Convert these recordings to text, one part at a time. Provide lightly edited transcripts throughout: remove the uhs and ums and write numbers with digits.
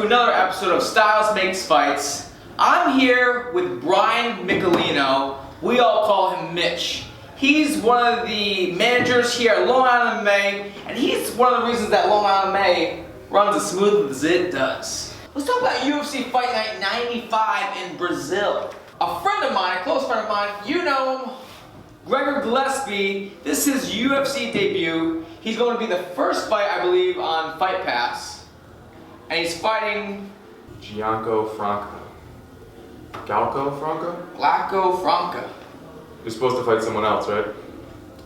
another episode of Styles Makes Fights. I'm here with Brian Michelino. We all call him Mitch. He's one of the managers here at Long Island MMA, and he's one of the reasons that Long Island MMA runs as smooth as it does. Let's talk about UFC Fight Night 95 in Brazil. A friend of mine, a close friend of mine, you know him, Gregor Gillespie. This is his UFC debut. He's going to be the first fight, I believe, on Fight Pass. And he's fighting Gianco Franco. Galco Franco? Glauco Franco. You're supposed to fight someone else, right?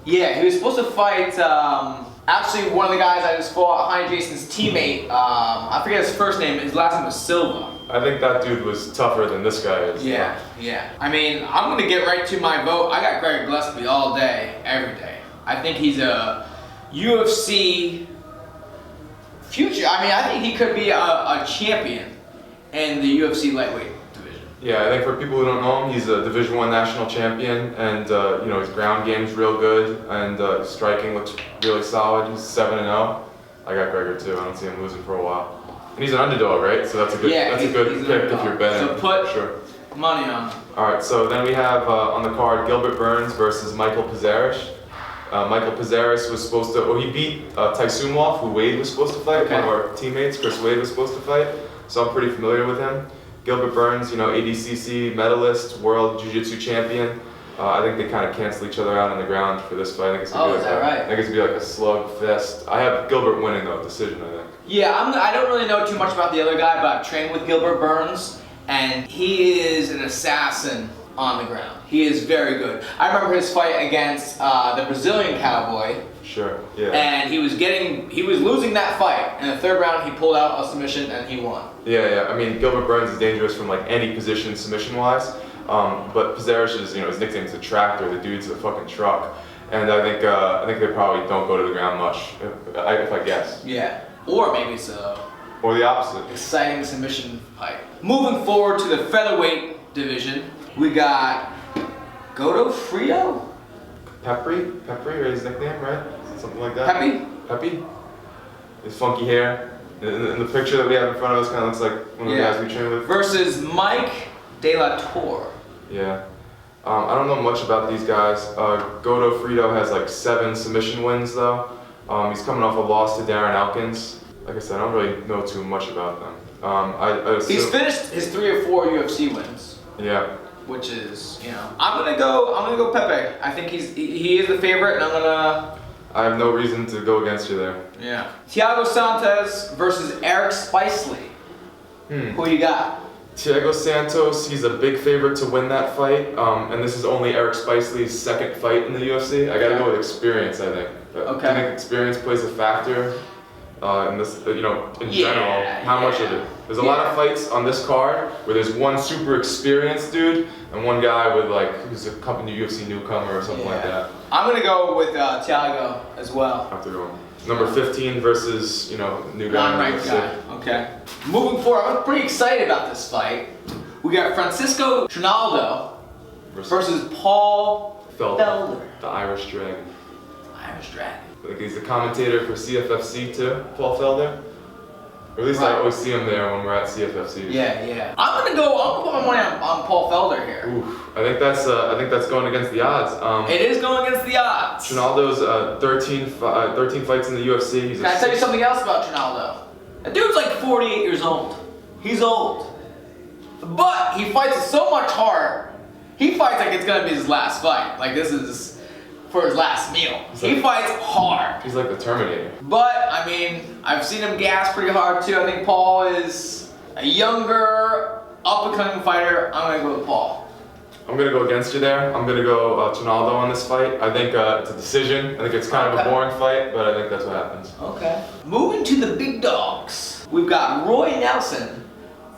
Yeah, he was supposed to fight, actually one of the guys I just fought, Honey Jason's teammate. I forget his first name, his last name was Silva. I think that dude was tougher than this guy is. Yeah. I mean, I'm gonna get right to my vote. I got Gregor Gillespie all day, every day. I think he's a UFC future. I mean, I think he could be a champion in the UFC lightweight division. Yeah, I think for people who don't know him, he's a Division I national champion, and his ground game's real good, and striking looks really solid. He's 7-0. I got Gregor too. I don't see him losing for a while. And he's an underdog, right? So that's a good, pick if you're betting. So put sure. money on him. All right. So then we have on the card Gilbert Burns versus Michael Pizer. Michael Pizer was supposed to. He beat Taisumov, who Wade was supposed to fight. Okay. One of our teammates, Chris Wade, was supposed to fight. So I'm pretty familiar with him. Gilbert Burns, ADCC medalist, world jiu-jitsu champion. I think they kind of cancel each other out on the ground for this fight. I think it's gonna right? I think it's gonna be like a slug fest. I have Gilbert winning though, decision, I think. Yeah, I don't really know too much about the other guy, but I've trained with Gilbert Burns, and he is an assassin on the ground. He is very good. I remember his fight against the Brazilian cowboy. Sure. Yeah. And he was losing that fight. In the third round, he pulled out a submission and he won. Yeah. I mean, Gilbert Burns is dangerous from like any position submission-wise. But Pizer is, his nickname's the Tractor. The dude's a fucking truck, and I think they probably don't go to the ground much, if I guess. Yeah, or maybe it's or the opposite. Exciting submission fight. Moving forward to the featherweight division, we got Godofredo. Pepri, right? His nickname, right? Something like that. Pepe. His funky hair. In the picture that we have in front of us, kind of looks like one of the guys we train with. Versus Mike De La Torre. Yeah. I don't know much about these guys. Godofredo has like 7 submission wins though. He's coming off a loss to Darren Elkins. Like I said, I don't really know too much about them. He's finished his 3 or 4 UFC wins. Yeah. Which is, I'm gonna go Pepe. I think he is the favorite, and I have no reason to go against you there. Yeah. Thiago Santos versus Eric Spicely. Who you got? Thiago Santos, he's a big favorite to win that fight, and this is only Eric Spicely's 2nd fight in the UFC. I gotta go with experience, I think. Okay. I think experience plays a factor in this, in general. How much of it? There's a lot of fights on this card where there's one super experienced dude and one guy with who's a UFC newcomer or something like that. I'm gonna go with Thiago as well. I have to go. Number 15 versus, new guy. Non-ranked guy. Okay. Moving forward, I'm pretty excited about this fight. We got Francisco Ronaldo versus Paul Felder. The Irish Dragon. Irish Dragon. He's the commentator for CFFC too, Paul Felder. Or at least I always see him there when we're at CFFC. Yeah. I'm gonna put my money on Paul Felder here. Oof. I think that's going against the odds. It is going against the odds. Ronaldo's 13 fights in the UFC. Can I tell you something else about Ronaldo? That dude's like 48 years old. He's old. But he fights with so much heart. He fights like it's gonna be his last fight. Like this is for his last meal. He fights hard. He's like the Terminator. But, I mean, I've seen him gas pretty hard too. I think Paul is a younger, up-and-coming fighter. I'm gonna go with Paul. I'm gonna go against you there. I'm gonna go Ronaldo on this fight. I think it's a decision. I think it's kind of a boring fight, but I think that's what happens. Okay. Moving to the big dogs. We've got Roy Nelson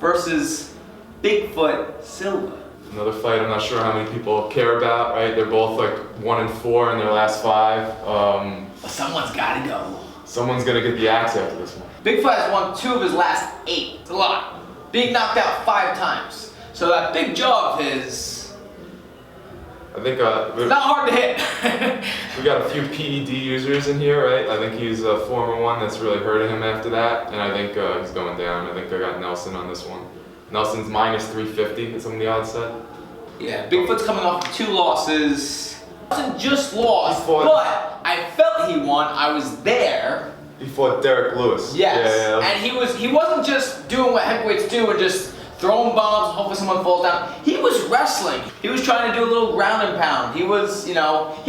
versus Bigfoot Silva. Another fight I'm not sure how many people care about, right? They're both like 1-4 in their last 5. Someone's gotta go. Someone's gonna get the axe after this one. Bigfoot has won 2 of his last 8. It's a lot. Being knocked out 5 times. So that big jaw of his I think It's not hard to hit. we got a few PED users in here, right? I think he's a former one that's really hurting him after that, and I think he's going down. I think I got Nelson on this one. Nelson's minus 350 is some of the odds said. Yeah, Bigfoot's coming off of 2 losses. Nelson just lost, He fought- but I felt he won. I was there. He fought Derek Lewis. Yes, Yeah. and he wasn't just doing what heavyweights do and just throwing bombs and hoping someone falls down. He was wrestling. He was trying to do a little ground and pound. He was, he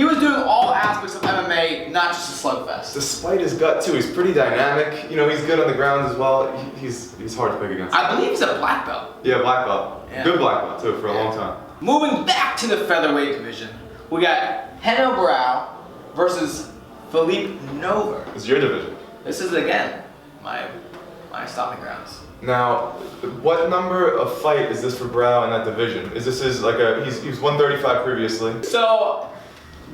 was doing all aspects of MMA, not just a slugfest. Despite his gut too, he's pretty dynamic. He's good on the ground as well. He's hard to pick against. I believe he's a black belt. Yeah, black belt. Yeah. Good black belt too for a long time. Moving back to the featherweight division, we got Heno Brow versus Philippe Nover. It's your division. This is again my stomping grounds. Now, what number of fight is this for Brow in that division? Is this he was 135 previously? So,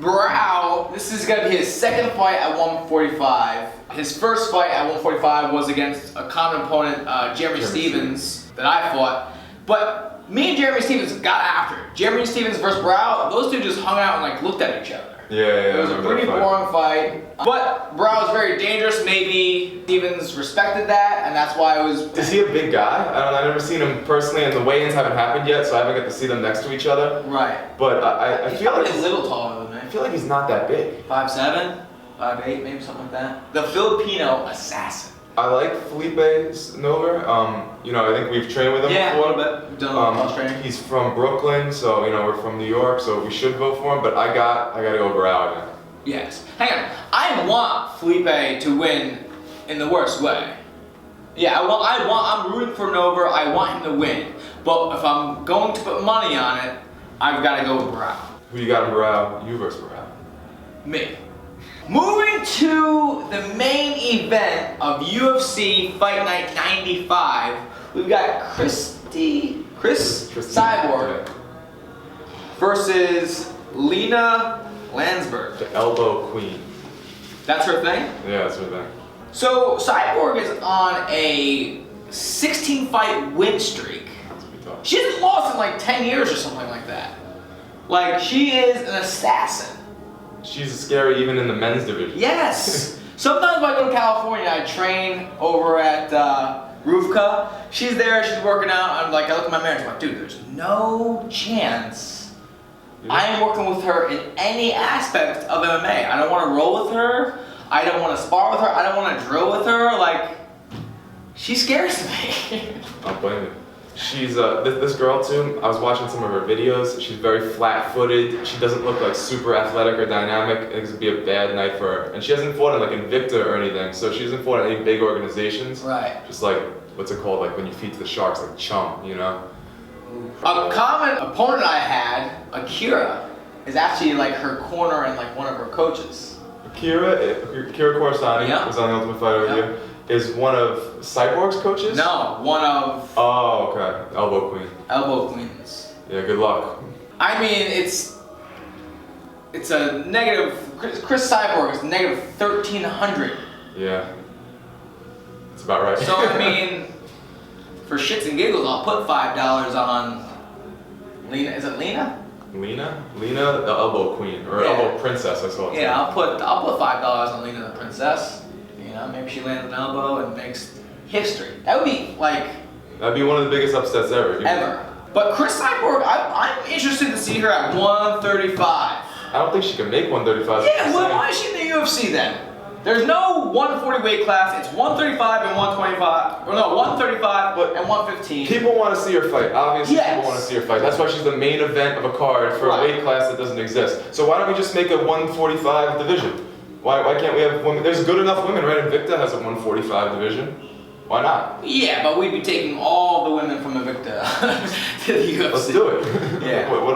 Brow, this is gonna be his second fight at 145. His first fight at 145 was against a common opponent, Jeremy Stevens, that I fought. But me and Jeremy Stevens got after it. Jeremy Stevens versus Brow, those two just hung out and looked at each other. Yeah. It was a pretty boring fight. But Brow is very dangerous. Maybe Stevens respected that, and that's why it was. Is he a big guy? I've never seen him personally, and the weigh-ins haven't happened yet, so I haven't got to see them next to each other. Right. But I He's feel probably like a little taller than me. I feel like he's not that big. 5'7", 5'8", maybe something like that. The Filipino assassin. I like Felipe Nover. I think we've trained with him Yeah, a before. little bit. We've done a little cross training. He's from Brooklyn, so we're from New York, so we should vote for him. But I gotta go Brow again. Yes. Hang on. I want Felipe to win in the worst way. Yeah, I'm rooting for Nover. I want him to win. But if I'm going to put money on it, I've got to go with Brow. Who you got in Brow? You versus Brow. Me. Moving to the main event of UFC Fight Night 95, we've got Chris Cyborg versus Lena Lansberg. The Elbow Queen. That's her thing? Yeah, that's her thing. So Cyborg is on a 16-fight win streak. She hasn't lost in 10 years or something like that. She is an assassin. She's scary even in the men's division. Yes. Sometimes when I go to California, I train over at Ruvka. She's there, she's working out. I look at my manager, I'm like, dude, there's no chance I am working with her in any aspect of MMA. I don't want to roll with her. I don't want to spar with her. I don't want to drill with her. She scares me. I don't blame you. She's this girl too. I was watching some of her videos. She's very flat-footed. She doesn't look super athletic or dynamic. I think this would be a bad night for her. And she hasn't fought in Invicta or anything, so she hasn't fought in any big organizations. Right. Just what's it called? When you feed to the sharks, chum, A common opponent I had, Akira, is actually her corner and one of her coaches. Akira Corsani was on the Ultimate Fighter with you. Is one of Cyborg's coaches? No, one of. Oh, okay. Elbow Queen. Elbow Queens. Yeah, good luck. I mean, it's a negative. Chris Cyborg is negative 1,300. Yeah. That's about right. So I mean, for shits and giggles, I'll put $5 on Lena. Is it Lena? Lena, the Elbow Queen or Elbow Princess, I saw it. Yeah, I'll put $5 on Lena the Princess. Maybe she lands an elbow and makes history. That would be That'd be one of the biggest upsets ever. Ever. But Chris Cyborg, I'm interested to see her at 135. I don't think she can make 135. Yeah, why is she in the UFC then? There's no 140 weight class. It's 135 and 125. Or no, 135 and 115. People want to see her fight. Obviously, Yes. people want to see her fight. That's why she's the main event of a card for a weight class that doesn't exist. So why don't we just make a 145 division? Why can't we have women? There's good enough women, right? Invicta has a 145 division. Why not? Yeah, but we'd be taking all the women from Invicta to the UFC. Let's do it. Yeah. what? We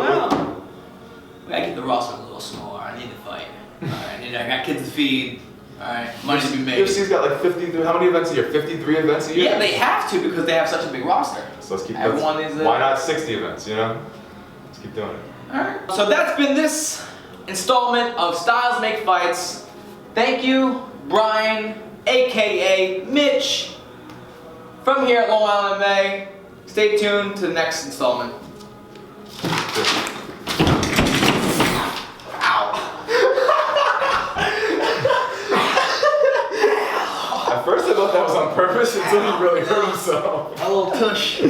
gotta keep the roster a little smaller. I need to fight. Alright, I got kids to feed. Alright, money to be made. UFC's got 53. How many events a year? 53 events a year? Yeah, they have to because they have such a big roster. So let's keep. Why not 60 events? Let's keep doing it. Alright. So that's been this installment of Styles Make Fights. Thank you, Brian, aka Mitch, from here at Long Island MMA. Stay tuned to the next installment. Good. At first I thought that was on purpose until he really hurt himself. A little tush.